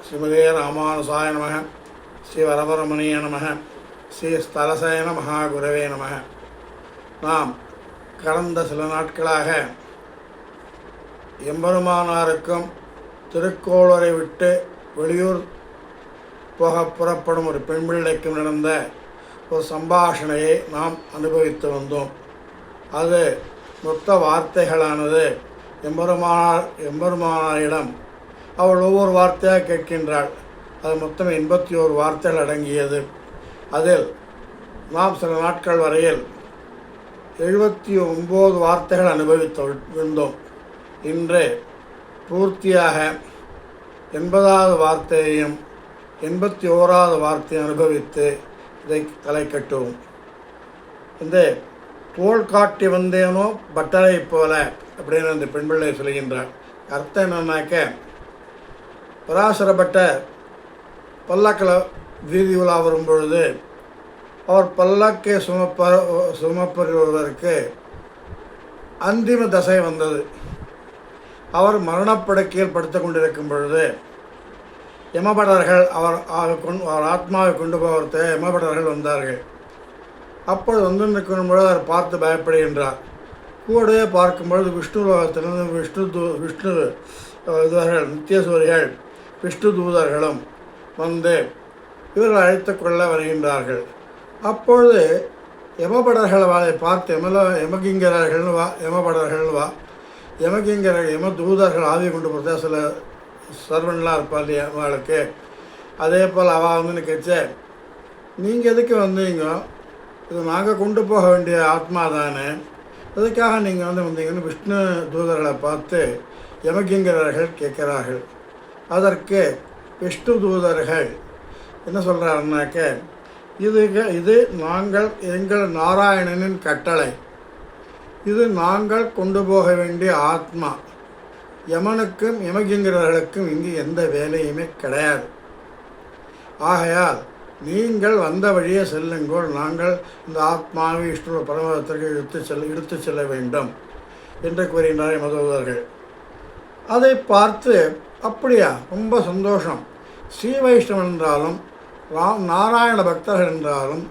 ஸ்ரீமதே ராமானுசாய நமக. ஸ்ரீ வரவரமணிய நமக. ஸ்ரீ ஸ்தலசயன மகாகுரவே நமக. நாம் கடந்த சில நாட்களாக எம்பெருமானாருக்கும் திருக்கோளூரை விட்டு வெளியூர் புறப்படும் ஒரு பெண் பிள்ளைக்கும் நடந்த ஒரு சம்பாஷணையை நாம் அனுபவித்து வந்தோம். அது மொத்த வார்த்தைகளானது எம்பெருமானாரிடம் அவள் ஒவ்வொரு வார்த்தையாக கேட்கின்றாள். அது மொத்தம் 81 வார்த்தைகள் அடங்கியது. அதில் நாம் சில நாட்கள் வரையில் 79 வார்த்தைகள் அனுபவித்து வந்தோம். இன்று பூர்த்தியாக 80வது வார்த்தையையும் 81வது வார்த்தையை அனுபவித்து இதை தலை கட்டுவோம். இந்த தோள் காட்டி வந்தேனோ பட்டரை போல அப்படின்னு அந்த பெண் பிள்ளை சொல்கின்றார். அர்த்தம் என்னன்னாக்க, பராசர பட்டர் பல்லக்கில் வீதி உலா வரும்பொழுது அவர் பல்லக்கை சுமப்பவருக்கு அந்திம தசை வந்தது. அவர் மரணப்படுக்கையில் படுத்து கொண்டிருக்கும் பொழுது யமபடர்கள் அவர் ஆத்மாவை கொண்டு போகிறத யமபடர்கள் வந்தார்கள். அப்பொழுது வந்து நிற்கும்பொழுது அவர் பார்த்து பயப்படுகின்றார். கூடவே பார்க்கும்பொழுது விஷ்ணு லோகத்திலிருந்து விஷ்ணு இதுவர்கள் நித்தியசூரிகள் விஷ்ணு தூதர்களும் வந்து இவர்கள் அழைத்து கொள்ள வருகின்றார்கள். அப்பொழுது யமபடர்கள் அதை பார்த்து யம தூதர்கள் ஆவி கொண்டு போகிறதா சில சர்வன்லாம் இருப்பா இல்லையா அவளுக்கு. அதே போல் அவள் வந்து நிற்கச்ச, நீங்கள் எதுக்கு வந்தீங்க? இது நாங்கள் கொண்டு போக வேண்டிய ஆத்மா தானே, அதுக்காக நீங்கள் வந்தீங்கன்னு விஷ்ணு தூதர்களை பார்த்து யமகிங்கரர்கள் கேட்கிறார்கள். அதற்கு விஷ்ணு தூதர்கள் என்ன சொல்கிறாருனாக்க, இது எங்கள் நாராயணனின் கட்டளை, இது நாங்கள் கொண்டு போக வேண்டிய ஆத்மா. யமனுக்கும் யமகிங்கரர்களுக்கும் இங்கு எந்த வேலையுமே கிடையாது. ஆகையால் நீங்கள் வந்த வழியே செல்லுங்கள், நாங்கள் இந்த ஆத்மாவை விஷ்ணு பரமத்திற்கு இழுத்து செல்ல வேண்டும் என்று கூறுகின்றார் யமதூதர்கள். அதை பார்த்து அப்படியா, ரொம்ப சந்தோஷம். ஸ்ரீ வைஷ்ணவன் என்றாலும் நாராயண பக்தர்கள் என்றாலும்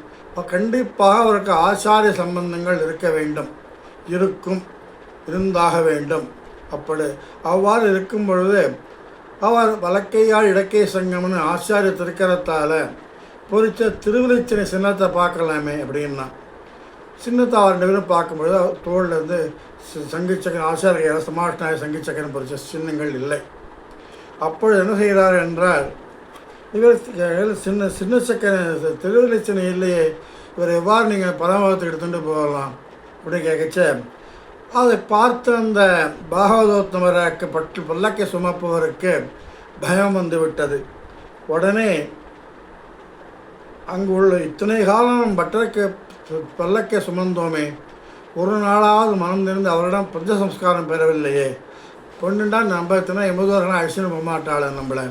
கண்டிப்பாக அவருக்கு ஆச்சாரிய சம்பந்தங்கள் இருக்க வேண்டும், இருந்தாக வேண்டும். அப்படி அவ்வாறு இருக்கும் பொழுது அவர் வலக்கையால் இடக்கை சங்கம்னு ஆச்சாரிய திருக்கரத்தால் பொறிச்ச திருவிழிச்சனை சின்னத்தை பார்க்கலாமே அப்படின்னா, சின்னத்தை அவர் 2 பேரும் பார்க்கும்பொழுது தோளிலேருந்து சங்கிச்சக்கரம் ஆச்சாரிய சமாஷ்டாய சங்கிச்சக்கரம் பொறிச்ச சின்னங்கள் இல்லை. அப்பொழுது என்ன செய்கிறார் என்றால், இவர் சின்ன சக்கர திருவிழிச்சனை இல்லையே, இவர் எவ்வாறு நீங்கள் பரமபதத்துக்கு எடுத்துகிட்டு போகலாம் அப்படின்னு கேட்கச்ச, அதை பார்த்து அந்த பாகவதோத்தமராக்கு பல்லக்கை சுமப்பவருக்கு பயம் வந்து விட்டது. உடனே அங்கு உள்ள இத்தனை காலம் பட்டருக்கு பல்லக்கை சுமந்தோமே, ஒரு நாளாவது மனம் திறந்து அவரிடம் பஞ்சசம்ஸ்காரம் பெறவில்லையே, பொண்ணுண்டா நம்ம இத்தனை எம்பதோர்களாக அழிச்சுன்னு போகமாட்டாள், நம்மளை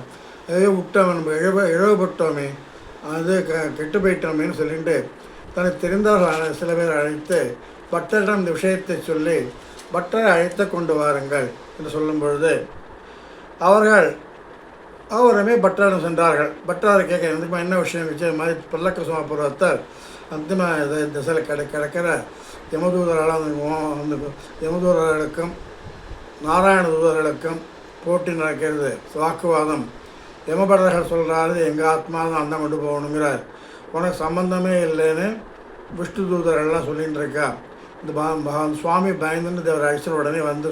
விட்டோம், நம்ம இழவுபட்டோமே, அது கெட்டு போயிட்டோமேன்னு சொல்லிட்டு தனக்கு தெரிந்தவர்கள் சில பேர் அழைத்து பட்டரிடம் இந்த விஷயத்தை சொல்லி பட்டரை அழைத்து கொண்டு வாருங்கள் என்று சொல்லும் பொழுது அவருமே பட்டரிடம் சென்றார்கள். பட்டரை கேட்க எதுக்குமா என்ன விஷயம் வச்சு மாதிரி பல்லக்க சுமப்புறத்தர் அந்திம திசையில் கிடக்கிற யமதூதர்களுக்கும் நாராயண தூதர்களுக்கும் போட்டி நடக்கிறது, வாக்குவாதம். யமபடர்கள் சொல்கிறாரு, எங்கள் ஆத்மா தான் அந்த கொண்டு போகணுங்கிறார், உனக்கு சம்பந்தமே இல்லைன்னு விஷ்ணு தூதர்கள்லாம் சொல்லிகிட்டு இருக்கா. இந்த சுவாமி பயந்துன்னு தேவர் அழிச்சல் உடனே வந்து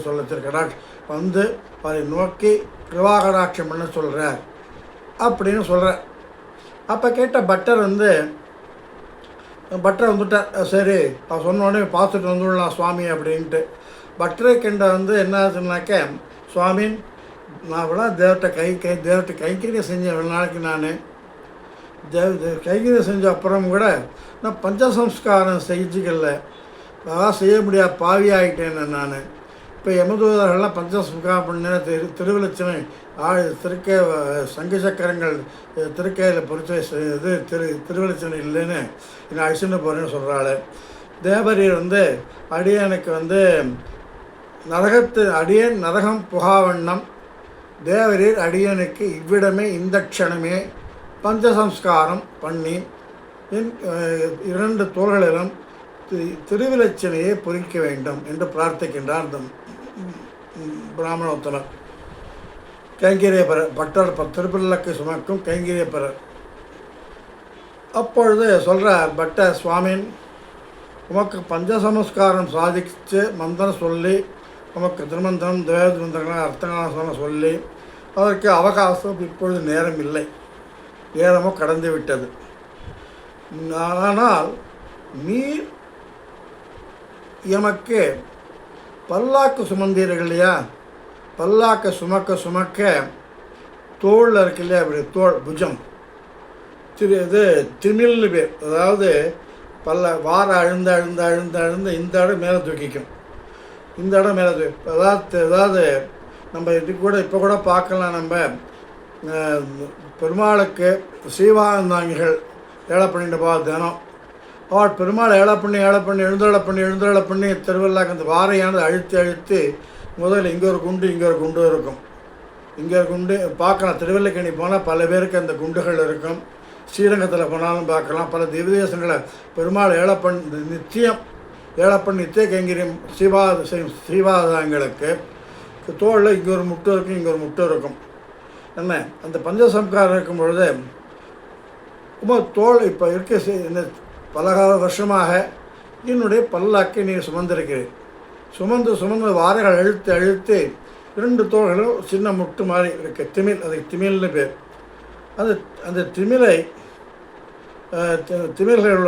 வந்து அவரை நோக்கி கிருவாகடாட்சம் பண்ண சொல்கிறார் அப்படின்னு சொல்கிறார். அப்போ கேட்ட பட்டர் வந்துட்டார். சரி, அவர் சொன்ன உடனே பார்த்துட்டு வந்துடலாம் சுவாமி அப்படின்ட்டு. பட்டரை கண்ட என்ன ஆச்சுன்னாக்க, சுவாமின் நான் விட தேவர்கிட்ட கைங்கரியம் செஞ்சேன் 2 நாளைக்கு. நான் கைங்கரியம் செஞ்ச அப்புறம் கூட நான் பஞ்சசம்ஸ்காரம் செஞ்சுக்கல, அதான் செய்ய முடியாது, பாவியாகிட்டேன் நான். இப்போ யமதூதர்கள்லாம் பஞ்சசம்ஸ்காரம் பண்ண திருவிழச்சனை சங்கு சக்கரங்கள் திருக்கையில் பொறிச்ச இது திருவிழச்சனை இல்லைன்னு நான் அழிச்சுன்னு போகிறேன்னு சொல்கிறாள். தேவரீர் அடியனுக்கு அடியேன் நரகம் புகாவண்ணம் தேவரீர் அடியனுக்கு இவ்விடமே இந்த க்ஷணமே பஞ்சசம்ஸ்காரம் பண்ணி என் 2 தோள்களிலும் திருவிலட்சணையை பொறிக்க வேண்டும் என்று பிரார்த்திக்கின்றார் அந்த பிராமணோத்தமர். கைங்கரியப்பரர் பட்டர் திருப்பிள்ளக்கு சுமக்கும் கைங்கரியப்பரர். அப்பொழுது சொல்கிறார் பட்டர், சுவாமின் உமக்கு பஞ்சசமஸ்காரம் சாதிச்சு மந்திரம் சொல்லி உமக்கு திருமந்திரம் தேவமந்திரங்கள் அர்த்தகாசனம் சொல்லி அதற்கு அவகாசம் இப்பொழுது நேரம் இல்லை, நேரமோ கடந்து விட்டது. ஆனால் நீர் எமக்கு பல்லாக்கு சுமந்தீர்கள் இல்லையா, பல்லாக்கு சுமக்க தோளில் இருக்கு இல்லையா, அப்படி தோல் புஜம் இது திமில்னு பேர். அதாவது வார அழுந்த இந்த இடம் மேலே தூக்கிக்கும், இந்த இடம் மேலே அதாவது நம்ம இது கூட இப்போ கூட பார்க்கலாம். நம்ம பெருமாளுக்கு ஸ்ரீவானந்தாங்கிகள் ஏழை பண்ணிட்டு போ தினம் அவள் பெருமாள் ஏழை பண்ணி எழுந்தருளை பண்ணி திருவிழாக்கு அந்த வாரையானது அழுத்தி முதல்ல இங்கே ஒரு குண்டு இருக்கும். இங்கே ஒரு குண்டு பார்க்கலாம். திருவல்லிக்கணி போனால் பல பேருக்கு அந்த குண்டுகள் இருக்கும். ஸ்ரீரங்கத்தில் போனாலும் பார்க்கலாம். பல திவ்யதேசங்களை பெருமாள் நித்தியம் நித்திய கைங்கரியம் ஸ்ரீவாதங்களுக்கு தோளில் இங்கே ஒரு முட்டை இருக்கும், இங்கே ஒரு முட்டை இருக்கும். என்ன அந்த பஞ்சசம்காரம் இருக்கும் பொழுது ரொம்ப தோல் இப்போ இருக்க இந்த பல வருஷமாக என்னுடைய பல்லாக்கை நீர் சுமந்திருக்கிறேன். சுமந்து வாரைகள் அழுத்தி 2 தோள்களும் சின்ன முட்டு மாதிரி இருக்கு திமில், அதுக்கு திமில்னு பேர். அந்த திமில்கள்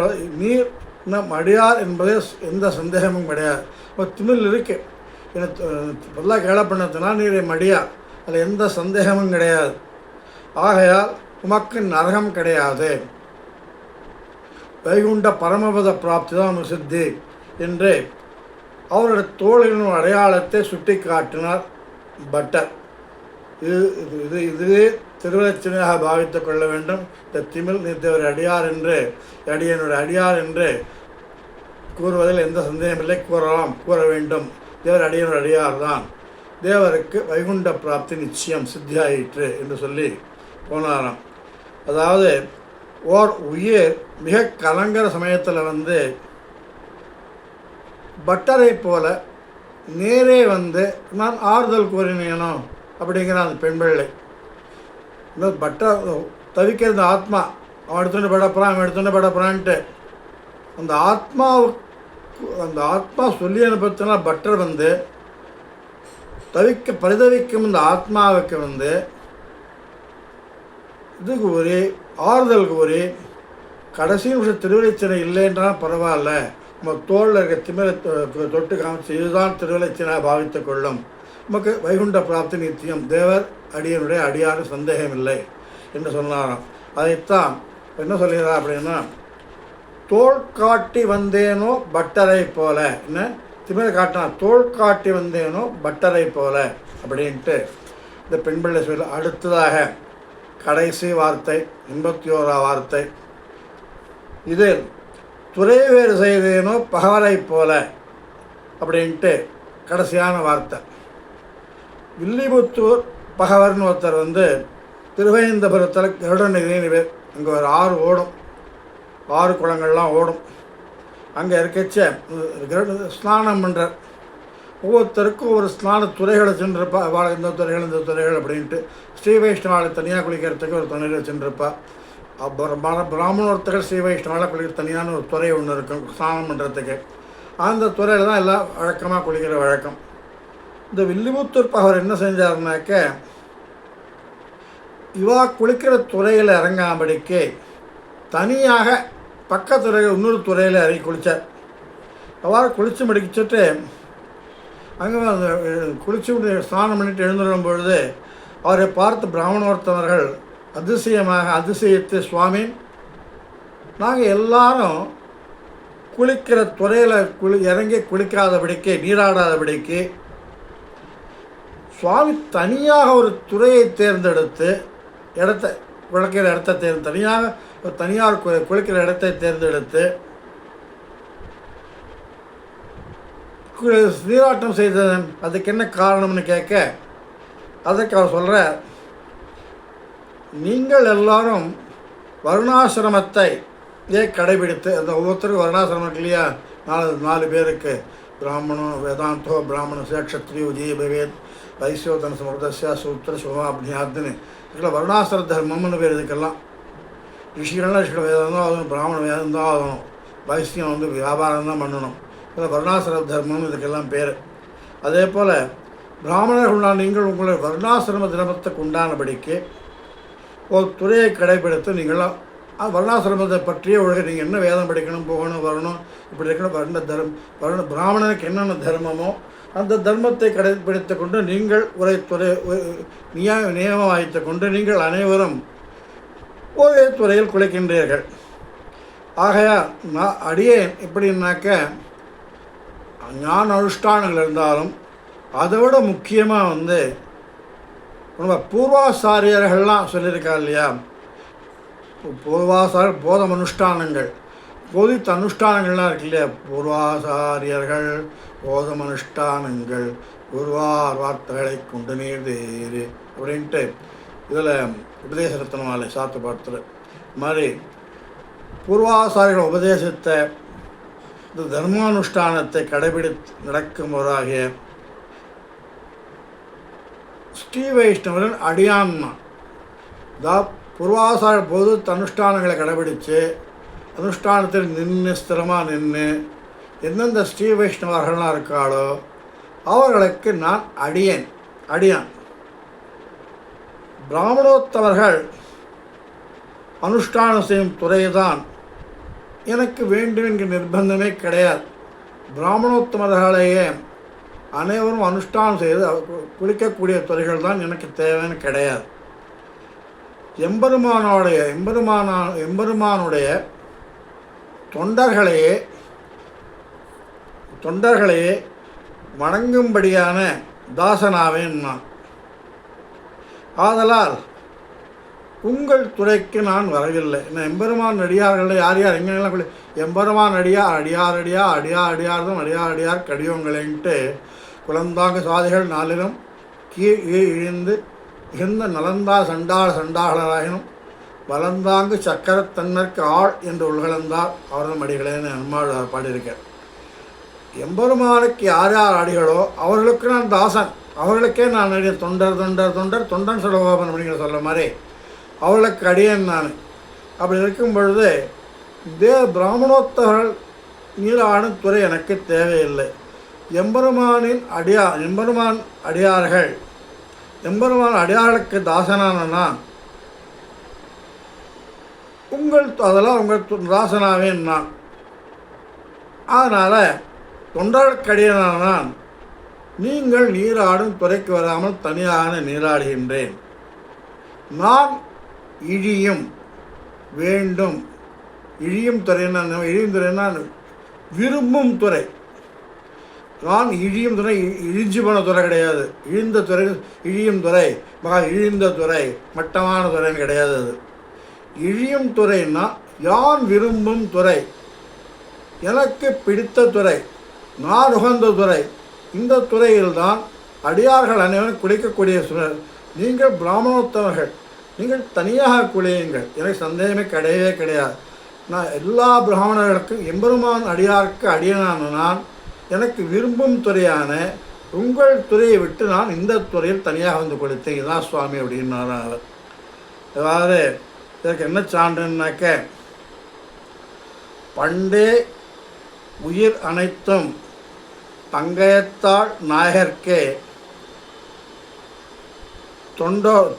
நீர் நம் அடியார் என்பதே எந்த சந்தேகமும் கிடையாது. இப்போ திமில் இருக்கு, எனக்கு பல்லாக்கு ஏழை பண்ணத்தினால் நீரை மடியார், அதில் எந்த சந்தேகமும் கிடையாது. ஆகையால் உமக்கு நரகம் கிடையாது, வைகுண்ட பரமபத பிராப்தி தான் சித்தி என்று அவருடைய தோழின் அடையாளத்தை சுட்டி காட்டினார் பட்டர். இதுவே திருவலட்சணையாக பாவித்து கொள்ள வேண்டும். இந்த திமில் நீத்தவர் அடியார் என்று அடியனுடைய அடியார் என்று கூறுவதில் எந்த சந்தேகமில்லை, கூற வேண்டும். தேவர் அடியனுடைய அடியார் தான், தேவருக்கு வைகுண்ட பிராப்தி நிச்சயம் சித்தியாயிற்று என்று சொல்லி போனாராம். அதாவது ஓர் உயிர் மிக கலங்கிற சமயத்தில் பட்டரை போல நேரே நான் ஆறுதல் கூறினேனோ அப்படிங்கிற அந்த பெண் பிள்ளை. இன்னும் பட்டர் தவிக்கிறது ஆத்மா, அவன் எடுத்துன்னு படப்புறான்ட்டு அந்த ஆத்மா சொல்லி அனுப்பத்தினா பட்டர் பரிதவிக்கும் இந்த ஆத்மாவுக்கு இது கூறி ஆறுதல் கூறி கடைசி நிமிஷம் திருவிளைச்சனை இல்லைன்றால் பரவாயில்ல, நம்ம தோளில் இருக்க திமிரை தொட்டு காமிச்சு இதுதான் திருவிளைச்சனாக பாவித்து கொள்ளும், நமக்கு வைகுண்ட பிராப்தி நித்தியம், தேவர் அடியனுடைய அடியாறு சந்தேகம் இல்லை என்று சொன்னாராம். அதைத்தான் என்ன சொல்கிறார் அப்படின்னா, தோல் காட்டி வந்தேனோ பட்டரை போல, என்ன திமிரை காட்டினா தோல் காட்டி வந்தேனோ பட்டரை போல அப்படின்ட்டு இந்த பெண் பிள்ளை சொல்ல. அடுத்ததாக கடைசி வார்த்தை 81ஆம் வார்த்தை, இது துறை வேறு செய்தேனோ பகவரை போல அப்படின்ட்டு கடைசியான வார்த்தை. வில்லிபுத்தூர் பகவர்னு ஒருத்தர் திருவேந்தபுரத்தில் கருடநிதினு பேர். அங்கே ஒரு ஆறு ஓடும், 6 குளங்கள்லாம் ஓடும். அங்கே இருக்கச்ச ஸ்நானம் பண்ணுறார். ஒவ்வொருத்தருக்கும் ஒவ்வொரு ஸ்நான துறைகளை சென்றிருப்பா. அவள் இந்த துறைகள் அப்படின்ட்டு ஸ்ரீ வைஷ்ணவாளை தனியாக குளிக்கிறதுக்கு ஒரு துணையில் வச்சுருப்பா. அப்புறம் பிராமணோர்த்தர்கள் ஸ்ரீ வைஷ்ணவாளை குளிக்கிற தனியான ஒரு துறை ஒன்று இருக்கும் ஸ்நானம் பண்ணுறதுக்கு. அந்த துறையில் தான் எல்லாம் வழக்கமாக குளிக்கிற வழக்கம். இந்த வில்லிபுத்தூர் பகவர் என்ன செஞ்சாருனாக்க, இவா குளிக்கிற துறையில் இறங்காமடிக்கு தனியாக பக்கத்துறையில் இன்னொரு துறையில் இறங்கி குளித்தார். அவ்வாறு குளித்து முடிச்சுட்டு அங்கே குளிச்சு ஸ்நானம் பண்ணிட்டு எழுந்துடும் பொழுது அவரை பார்த்து பிராமணோர்த்தவர்கள் அதிசயித்து, சுவாமி நாங்கள் எல்லாரும் குளிக்கிற துறையில் இறங்கி குளிக்காதபடிக்கு நீராடாதபடிக்கு சுவாமி தனியாக ஒரு துறையை தேர்ந்தெடுத்து குளிக்கிற இடத்தை தனியார் குளிக்கிற இடத்தை தேர்ந்தெடுத்து நீராட்டம் செய்ததன் அதுக்கு என்ன காரணம்னு கேட்க, அதற்கு அவர் சொல்கிற, நீங்கள் எல்லாரும் வருணாசிரமத்தை கடைபிடித்து, அந்த ஒவ்வொருத்தருக்கும் வருணாசிரமம் இருக்கு இல்லையா, 4 பேருக்கு பிராமணம் வேதாந்தோ பிராமண க்ஷத்ரியோ ஜீபவேத் வைசியோதன சமர்த்தஸ்யா சூத்திர சுமாப்னியாத்துன்னு இதுக்கெல்லாம் வருணாசிர தர்மம்னு பேர். இதுக்கெல்லாம் ரிஷிகள்லாம் ரிஷிகள் வேதம் தான் ஆகணும், பிராமண வேதம் தான் ஆகணும், வைசியம் வந்து வியாபாரம் தான் பண்ணணும். இதில் வருணாசிர தர்மம்னு இதுக்கெல்லாம் பேர். அதே போல் பிராமணர்களான நீங்கள் உங்களுடைய வருணாசிரம தினத்துக்கு உண்டானபடிக்கு ஒரு துறையை கடைபிடித்து நீங்களாம் வருணாசிரமத்தை பற்றிய ஒழுக நீங்கள் என்ன வேதம் படிக்கணும், போகணும், வரணும், இப்படி இருக்கணும், பிராமணனுக்கு என்னென்ன தர்மமோ அந்த தர்மத்தை கடைபிடித்து கொண்டு நீங்கள் ஒரே துறை நியமம் வைத்து கொண்டு நீங்கள் அனைவரும் ஒரே துறையில் குளிக்கின்றீர்கள். ஆகையா நான் அடியேன் எப்படின்னாக்க ஞான அனுஷ்டானங்கள் இருந்தாலும் அதை விட முக்கியமாக வந்து நம்ம பூர்வாசாரியர்கள்லாம் சொல்லியிருக்கா இல்லையா, போதம் அனுஷ்டானங்கள் போதித்த அனுஷ்டானங்கள்லாம் இருக்கு இல்லையா, பூர்வாசாரியர்கள் போதம் அனுஷ்டானங்கள் குருவார் வார்த்தைகளை கொண்டு நீர் தேரு அப்படின்ட்டு இதில் உபதேச ரத்னமாலை சாத்து பாடத்தில் மாதிரி பூர்வாசாரிகள் உபதேசித்த இந்த தர்மானுஷ்டானத்தை கடைபிடித்து நடக்கும்போதாகிய ஸ்ரீ வைஷ்ணவரின் அடியான்மா பூர்வாசார பொது அனுஷ்டானங்களை கடைபிடித்து அனுஷ்டானத்தில் நின்று ஸ்திரமாக நின்று எந்தெந்த ஸ்ரீ வைஷ்ணவர்கள்லாம் இருக்காளோ அவர்களுக்கு நான் அடியான். பிராமணோத்தவர்கள் அனுஷ்டானம் செய்யும் துறைதான் எனக்கு வேண்டும் என்கிற நிர்பந்தமே கிடையாது. பிராமணோத்தமர்களையே அனைவரும் அனுஷ்டானம் செய்து குளிக்கக்கூடிய துறைகள் தான் எனக்கு தேவைன்னு கிடையாது. எம்பெருமானுடைய தொண்டர்களையே வணங்கும்படியான தாசனாவேன் நான். ஆதலால் உங்கள் துறைக்கு நான் வரவில்லை. நான் எம்பெருமான் அடியார்கள் யார் எங்கெல்லாம் எம்பெருமான் அடியார் தான் கடியோங்களேன்ட்டு குழந்தாங்க சுவாதிகள் 4லும் கீழ் இழிந்து மிகுந்த நலந்தா சண்டாளராயினும் வளர்ந்தாங்கு சக்கரத்தன்னற்கு ஆள் என்று உள்கலந்தார் அவர்கள் அடிகளேன்னு அம்மாள் பாடியிருக்கார். எம்பெருமானுக்கு யார் அடிகளோ அவர்களுக்கு நான் தாசன், அவர்களுக்கே நான் தொண்டன் சுலகோபன் அப்படிங்கிற சொல்ல மாதிரி அவர்களுக்கு அடியேன் நான். அப்படி இருக்கும் பொழுது பிராமணோத்தர்கள் நீராடும் துறை எனக்கு தேவையில்லை. எம்பெருமான் அடியார்களுக்கு தாசனான நான் அதெல்லாம் உங்கள் தாசனாவேன் நான். அதனால் தொண்டர்களுக்கு அடியானான நான் நீங்கள் நீராடும் துறைக்கு வராமல் தனியாக நீராடுகின்றேன். நான் இழியும் துறைன்னா விரும்பும் துறை. நான் இழியும் துறை இழிஞ்சு போன துறை கிடையாது. இழியும் துறை மகா இழிந்த துறை மட்டமான துறைன்னு கிடையாது. அது இழியும் துறைன்னா யான் விரும்பும் துறை, எனக்கு பிடித்த துறை, நான் உகந்த துறை. இந்த துறையில்தான் அடியார்கள் அனைவரும் குளிக்கக்கூடிய சூழல். நீங்கள் பிராமணோத்தவர்கள், நீங்கள் தனியாக குளியுங்கள், எனக்கு சந்தேகமே கிடையவே கிடையாது. நான் எல்லா பிராமணர்களுக்கும் எம்பெருமான் அடியாருக்கு அடியனான நான் எனக்கு விரும்பும் துறையான உங்கள் துறையை விட்டு நான் இந்த துறையில் தனியாக வந்து கொடுத்தேன். இதுதான் சுவாமி அப்படின்னார் அவர். அதாவது இதற்கு என்ன சான்றுனாக்க, பண்டே உயிர் அனைத்தும் பங்கயத்தாள் நாயகர்க்கே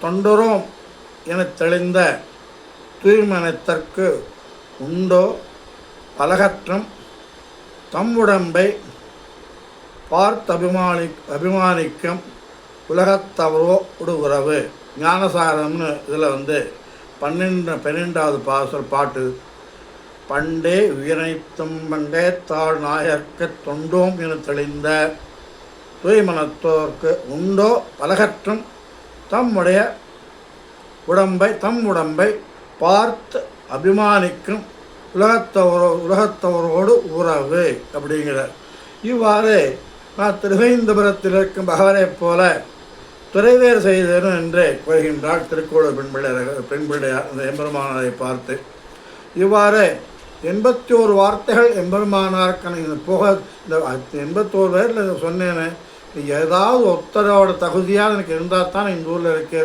தொண்டரோம் என தெளிந்த தூய்மனத்திற்கு உண்டோ பலகற்றம் தம் உடம்பை அபிமானிக்கும் உலகத்தவரோ உறவு. ஞானசாரம்னு இதில் வந்து 12வது பாட்டு. பண்டே உயிரைத்தும் பங்கயத்தாள் நாயர்க்கு தொண்டோம் என தெளிந்த தூய்மனத்தோர்க்கு உண்டோ பலகற்றும் தம் உடம்பை பார்த்து அபிமானிக்கும் உலகத்தவரோடு உறவு அப்படிங்கிற. இவ்வாறு நான் திருவேந்தபுரத்தில் இருக்கும் பகவரை போல துறைவேறு செய்தேனும் என்றே கூறுகின்றார் திருக்கோளூர் பெண்பிள்ளையார் அந்த எம்பெருமானாரை பார்த்து. இவ்வாறு 81 வார்த்தைகள் எம்பெருமானாருக்கு இந்த போக இந்த 81 பேரில் சொன்னேன்னு ஏதாவது ஒருத்தரோட தகுதியாக எனக்கு இருந்தால் தான் இந்த ஊரில் இருக்கு.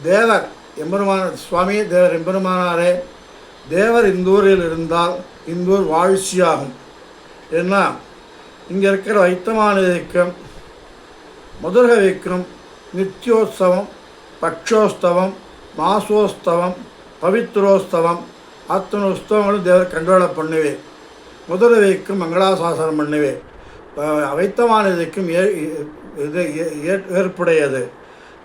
தேவர் எம்பெருமான சுவாமி தேவர் எம்பெருமானாரே, தேவர் இந்த ஊரில் இருந்தால் இந்த ஊர் வாழ்ச்சியாகும். ஏன்னா இங்கே இருக்கிற வைத்தமானதிக்கும் மதுரகவிக்கும் நித்தியோத்சவம், பட்சோஸ்தவம், மாசோஸ்தவம், பவித்ரோஸ்தவம் அத்தனை உஸ்தவங்களும் தேவர் கண்டோள பண்ணுவேன். மதுரவைக்கும் மங்களாசாசனம் பண்ணுவேன். வைத்தமானதிக்கும் இது ஏற்புடையது.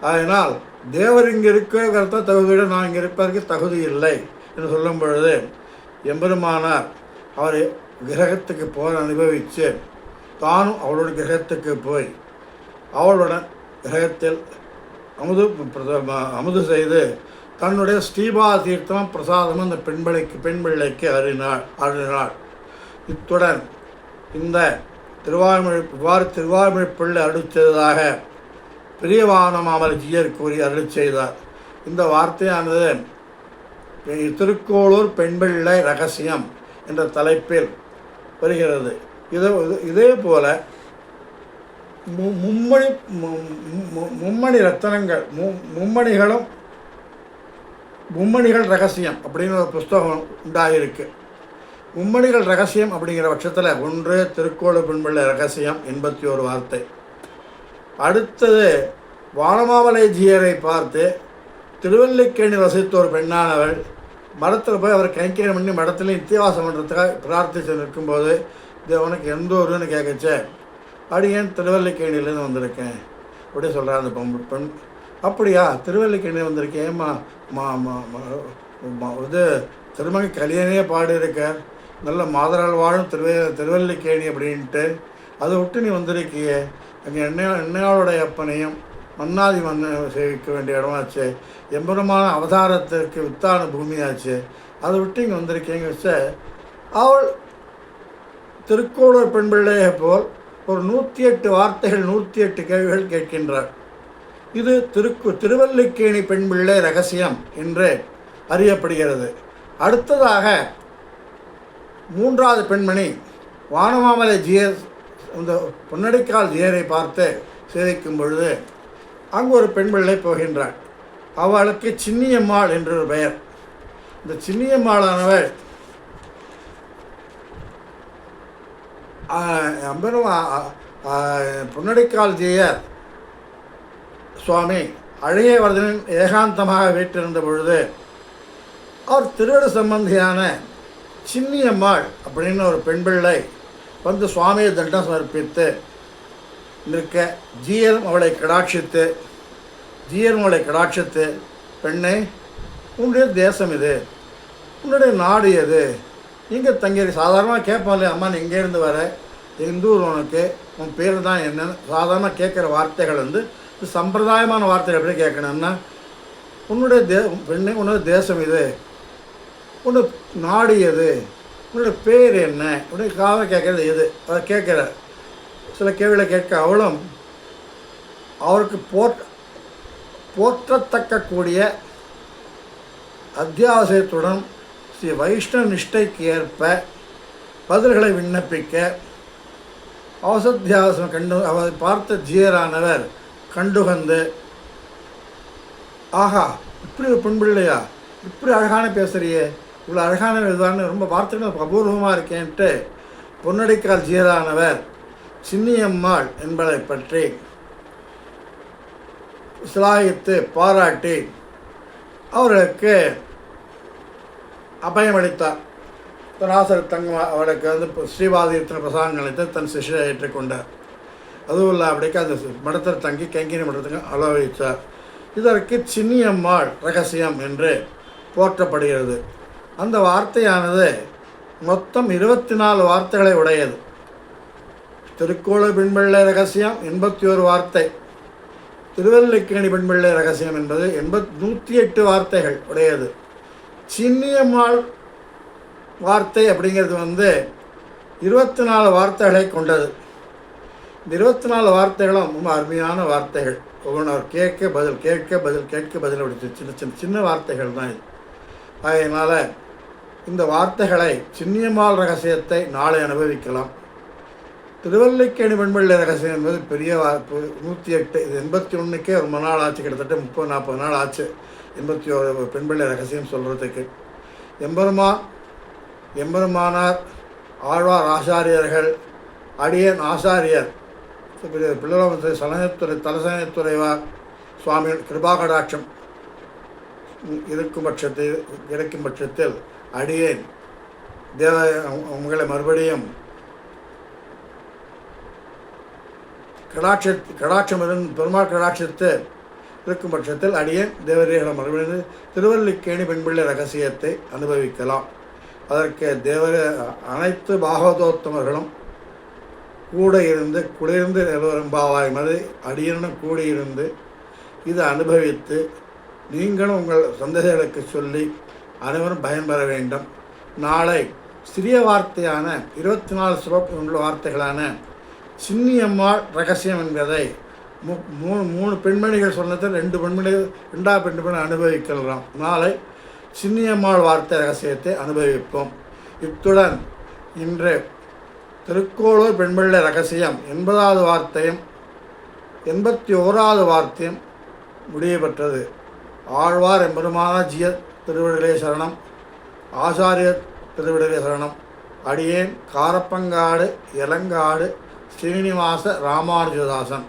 அதனால் தேவர் இங்கே இருக்கிறத தகுதியோடு நான் இங்கே இருப்பதற்கு தகுதி இல்லை என்று சொல்லும் பொழுது எம்பெருமானார் அவர் கிரகத்துக்கு போக அனுபவித்து தானும் அவளோட கிரகத்துக்கு போய் அவளுடன் கிரகத்தில் அமுது செய்து தன்னுடைய ஸ்ரீபா தீர்த்தமும் பிரசாதமும் அந்த பெண் பிள்ளைக்கு அருளினாள். இத்துடன் இந்த திருவாய்மொழி பிள்ளை அருளிச்சதாக பிரியவான மாமலை ஜீயர் கூறி அருளி செய்தார். இந்த வார்த்தையானது திருக்கோளூர் பெண்பிள்ளை ரகசியம் என்ற தலைப்பில் வருகிறது. இதே போல மும்மணி ரத்தனங்கள் மும்மணிகள் ரகசியம் அப்படின்னு ஒரு புஸ்தகம் உண்டாகிருக்கு. மும்மணிகள் ரகசியம் அப்படிங்கிற பட்சத்தில் 1 திருக்கோளூர் பெண்பிள்ளை ரகசியம் 81 வார்த்தை. அடுத்தது வானமாமலை ஜீயரை பார்த்து திருவல்லிக்கேணி வசித்த ஒரு பெண்ணானவள் மடத்தில் போய் அவர் கைங்கரியம் பண்ணி மடத்தில் நித்தியவாசம் பண்ணுறதுக்காக பிரார்த்திச்சு நிற்கும்போது இது உனக்கு எந்த ஊருன்னு கேட்கச்சே, அடியேன் திருவல்லிக்கேணிலேருந்து வந்திருக்கேன் அப்படி சொல்கிறார் அந்த பெண். அப்படியா, திருவல்லிக்கேணி வந்திருக்கேன், இது திருமங்கை கல்யாணியே பாடியிருக்கார், நல்ல மாதரால் வாழும் திருவல்லிக்கேணி அப்படின்ட்டு. அதை விட்டு நீ வந்திருக்கியே, அங்கே எண்ணெயாளுடைய அப்பனையும் மன்னாதி சேவிக்க வேண்டிய இடமாச்சு, எம்பெருமான அவதாரத்திற்கு வித்தான பூமியாச்சு, அதை விட்டு இங்கே வந்திருக்கேங்க வச்ச அவள் திருக்கோளூர் பெண்பிள்ளையை போல் ஒரு 108 வார்த்தைகள் 108 கேள்விகள் கேட்கின்றார். இது திருவல்லிக்கேணி பெண்பிள்ளை ரகசியம் என்று அறியப்படுகிறது. அடுத்ததாக 3வது பெண்மணி வானமாமலை ஜீயர் இந்த பொன்னடிக்கால் ஜீயரை பார்த்து சேவிக்கும் பொழுது அங்கு ஒரு பெண் பிள்ளை போகின்றாள். அவளுக்கு சின்னியம்மாள் என்று ஒரு பெயர். இந்த சின்னியம்மாளானவள் பொன்னடிக்கால் ஜீயர் சுவாமி அழகியவர்தனின் ஏகாந்தமாக வீட்டிருந்த பொழுது அவர் திருவிட சம்பந்தியான சின்னியம்மாள் அப்படின்னு ஒரு பெண் பிள்ளை வந்து சுவாமியை தண்டம் சமர்ப்பித்து நிற்க ஜீயரும் அவளை கடாட்சித்து பெண்ணை, உன்னுடைய தேசம் இது, உன்னுடைய நாடு எது, இங்கே தங்கி சாதாரணமாக கேட்பாங்களே, அம்மா நீ இங்கேருந்து வர, எந்த ஊர் உனக்கு, உன் பேர் தான் என்னன்னு சாதாரணமாக கேட்குற வார்த்தைகள் வந்து சம்பிரதாயமான வார்த்தைகள் எப்படி கேட்கணும்னா, உன்னுடைய பெண்ணை உன்னுடைய தேசம் இது, உன்னுடைய நாடு எது, உன்னுடைய பேர் என்ன, உன்னுடைய காவை கேட்குறது எது, அதை கேட்குற சில கேள்விகளை கேட்க அவளும் அவருக்கு போற்றத்தக்கக்கூடிய அத்தியாவசியத்துடன் ஸ்ரீ வைஷ்ணவ நிஷ்டைக்கு ஏற்ப பதில்களை விண்ணப்பிக்க அவசத்தியாவசம் அவரை பார்த்த ஜீயரானவர் கண்டுகந்து, ஆஹா இப்படி ஒரு பெண்பிள்ளையா, இப்படி அழகான பேசுகிறியே, இவ்வளோ அழகான இதுவான ரொம்ப வார்த்தைகள் அபூர்வமாக இருக்கேன்ட்டு பொன்னடிக்கால் ஜீயரானவர் சின்னியம்மாள் என்பதை பற்றி சிலாகித்து பாராட்டி அவர்களுக்கு அபயமளித்தார். தனாசர் தங்கம் அவளுக்கு வந்து ஸ்ரீவாதியத்தின் பிரசாதங்கள் அளித்து தன் சிஷ்யை ஏற்றுக்கொண்டார். அதுவும் இல்லை அப்படிக்கு அந்த மடத்தில் தங்கி கைங்கரி மடத்துக்கு அலவழித்தார். இதற்கு சின்னியம்மாள் ரகசியம் என்று போற்றப்படுகிறது. அந்த வார்த்தையானது மொத்தம் 24 வார்த்தைகளை உடையது. திருக்கோளூர் பெண்பிள்ளை ரகசியம் 81 வார்த்தை, திருவல்லிக்கேணி பெண்பிள்ளை ரகசியம் என்பது 108 வார்த்தைகள் உடையது. சின்னியம்மாள் வார்த்தை அப்படிங்கிறது வந்து 24 வார்த்தைகளை கொண்டது. இந்த 24 வார்த்தைகளும் ரொம்ப அருமையான வார்த்தைகள். ஒவ்வொன்றும் கேட்க பதில், கேட்க பதில், கேட்க பதில், அப்படி சின்ன சின்ன சின்ன வார்த்தைகள் தான் இது. அதனால் இந்த வார்த்தைகளை சின்னியம்மாள் ரகசியத்தை நாளை அனுபவிக்கலாம். திருவல்லிக்கேணி பெண்பிள்ளை ரகசியம் என்பது பெரிய 108. இது 81க்கே ரொம்ப நாள் ஆச்சு, கிட்டத்தட்ட 30-40 நாள் ஆச்சு 81 பெண்பிள்ளை ரகசியம் சொல்கிறதுக்கு. எம்பெருமானார், ஆழ்வார் ஆசாரியர்கள், அடியேன் ஆசாரியர் பிள்ளைத்துறை சலனத்துறை தலசனத்துறைவார் சுவாமி கிருபாகடாட்சம் கிடைக்கும் பட்சத்தில் அடியேன் உங்களை மறுபடியும் கடாட்சம் பெருமாள் கடாட்சத்து இருக்கும் பட்சத்தில் அடியேன் தேவரீர்களை மறுபடியும் திருவல்லிக்கேணி பெண்பிள்ளை ரகசியத்தை அனுபவிக்கலாம். அதற்கு அனைத்து பாகவதோத்தமர்களும் கூட இருந்து குளிர்ந்து நிலவரம்பாவாய் மது அடியனும் கூடியிருந்து இதை அனுபவித்து நீங்களும் உங்கள் சந்ததிகளுக்கு சொல்லி அனைவரும் பயன்பெற வேண்டும். நாளை சிறிய வார்த்தையான 24 சிறப்பு உள்ள வார்த்தைகளான சின்னியம்மாள் ரகசியம் என்பதை 3 பெண்மணிகள் சொன்னதை 2 பெண்மணிகள் 2வது பெண்மணி அனுபவிக்கலாம். நாளை சின்னியம்மாள் வார்த்தை ரகசியத்தை அனுபவிப்போம். இத்துடன் இன்று திருக்கோளூர் பெண்பிள்ளை ரகசியம் 80வது வார்த்தையும் 81வது வார்த்தையும் முடிவு பெற்றது. ஆழ்வார் எம்பெருமான ஜிய திருவிடலே சரணம், ஆசாரிய திருவிடலே சரணம். அடியேன் காரப்பங்காடு எலங்காடு ஸ்ரீனிவாச ராமானுஜதாசன்.